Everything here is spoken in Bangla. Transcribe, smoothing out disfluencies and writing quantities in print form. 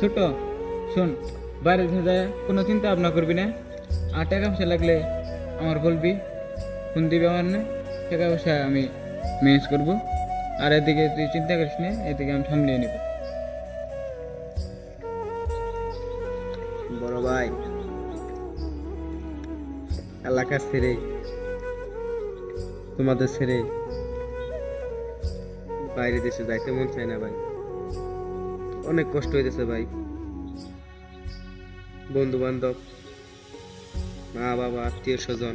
ছোট, শোন, বাইরে থেকে কোনো চিন্তা ভাবনা করবি না। আর টাকা পয়সা লাগলে আমার বলবি, ফোন দিবি আমার না, টাকা পয়সা আমি ম্যানেজ করবো। আর এদিকে তুই চিন্তা করিস না, এদিকে আমি সামলিয়ে নিব। বড় ভাই, এলাকা ছেড়ে, তোমাদের ছেড়ে বাইরে দেশে যাইতে মন চায় না ভাই। অনেক কষ্ট হইতেছে ভাই। বন্ধু বান্ধব, মা বাবা, আত্মীয় স্বজন